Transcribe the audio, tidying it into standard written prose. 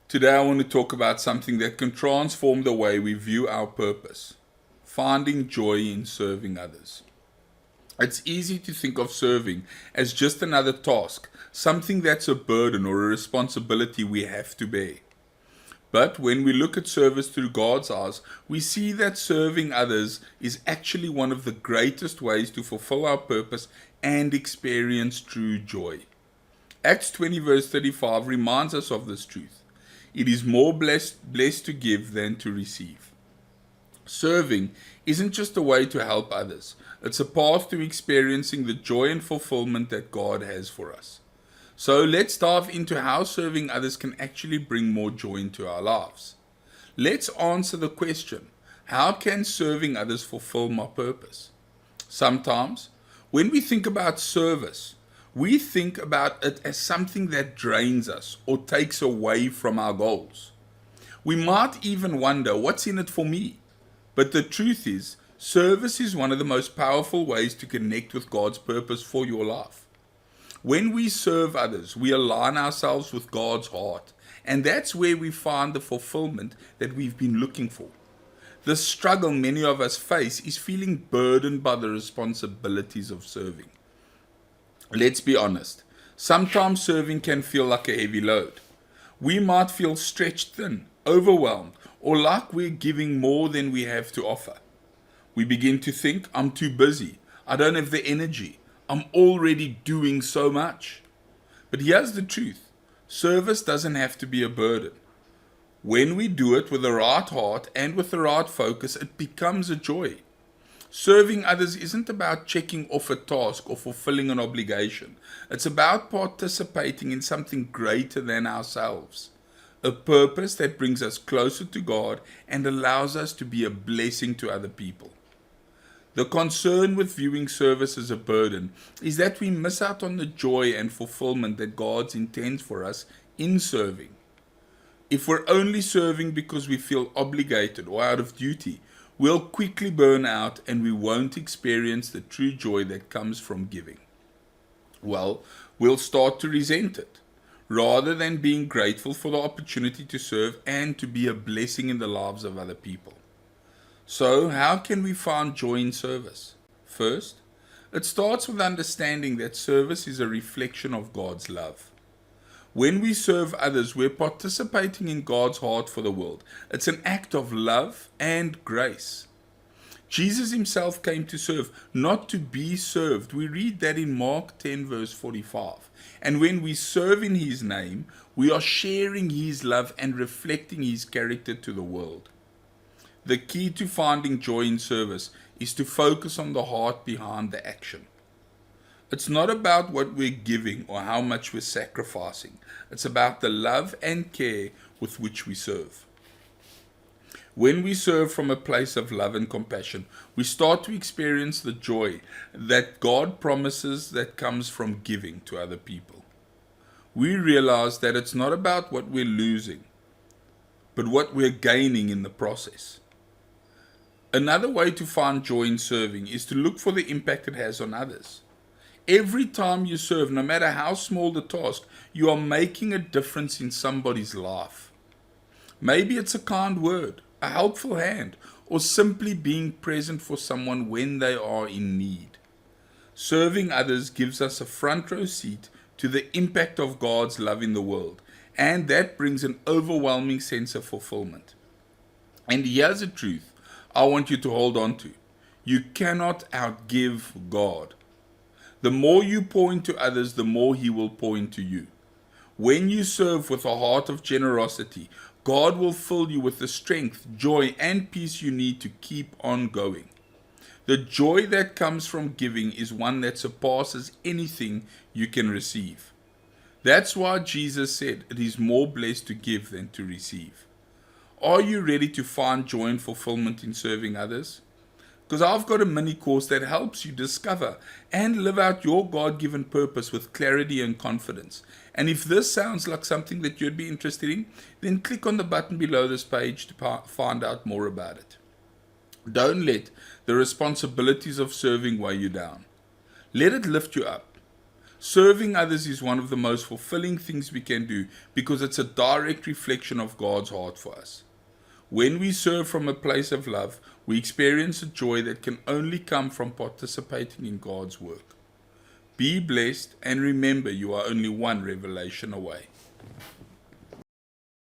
Today I want to talk about something that can transform the way we view our purpose, finding joy in serving others. It's easy to think of serving as just another task, something that's a burden or a responsibility we have to bear. But when we look at service through God's eyes, we see that serving others is actually one of the greatest ways to fulfill our purpose and experience true joy. Acts 20 verse 35 reminds us of this truth. It is more blessed to give than to receive. Serving isn't just a way to help others. It's a path to experiencing the joy and fulfillment that God has for us. So let's dive into how serving others can actually bring more joy into our lives. Let's answer the question, how can serving others fulfill my purpose? Sometimes, when we think about service, we think about it as something that drains us or takes away from our goals. We might even wonder, what's in it for me? But the truth is, service is one of the most powerful ways to connect with God's purpose for your life. When we serve others, we align ourselves with God's heart, and that's where we find the fulfillment that we've been looking for. The struggle many of us face is feeling burdened by the responsibilities of serving. Let's be honest, sometimes serving can feel like a heavy load. We might feel stretched thin, overwhelmed, or like we're giving more than we have to offer. We begin to think, I'm too busy, I don't have the energy, I'm already doing so much. But here's the truth, service doesn't have to be a burden. When we do it with the right heart and with the right focus, it becomes a joy. Serving others isn't about checking off a task or fulfilling an obligation. It's about participating in something greater than ourselves. A purpose that brings us closer to God and allows us to be a blessing to other people. The concern with viewing service as a burden is that we miss out on the joy and fulfillment that God intends for us in serving. If we're only serving because we feel obligated or out of duty, we'll quickly burn out and we won't experience the true joy that comes from giving. Well, we'll start to resent it, rather than being grateful for the opportunity to serve and to be a blessing in the lives of other people. So, how can we find joy in service? First, it starts with understanding that service is a reflection of God's love. When we serve others, we're participating in God's heart for the world. It's an act of love and grace. Jesus himself came to serve, not to be served. We read that in Mark 10 verse 45. And when we serve in his name, we are sharing his love and reflecting his character to the world. The key to finding joy in service is to focus on the heart behind the action. It's not about what we're giving or how much we're sacrificing. It's about the love and care with which we serve. When we serve from a place of love and compassion, we start to experience the joy that God promises that comes from giving to other people. We realize that it's not about what we're losing, but what we're gaining in the process. Another way to find joy in serving is to look for the impact it has on others. Every time you serve, no matter how small the task, you are making a difference in somebody's life. Maybe it's a kind word, a helpful hand, or simply being present for someone when they are in need. Serving others gives us a front row seat to the impact of God's love in the world, and that brings an overwhelming sense of fulfillment. And here's the truth I want you to hold on to. You cannot outgive God. The more you pour into others, the more he will pour into you. When you serve with a heart of generosity, God will fill you with the strength, joy, and peace you need to keep on going. The joy that comes from giving is one that surpasses anything you can receive. That's why Jesus said it is more blessed to give than to receive. Are you ready to find joy and fulfillment in serving others? Because I've got a mini course that helps you discover and live out your God-given purpose with clarity and confidence. And if this sounds like something that you'd be interested in, then click on the button below this page to find out more about it. Don't let the responsibilities of serving weigh you down. Let it lift you up. Serving others is one of the most fulfilling things we can do because it's a direct reflection of God's heart for us. When we serve from a place of love, we experience a joy that can only come from participating in God's work. Be blessed, and remember, you are only one revelation away.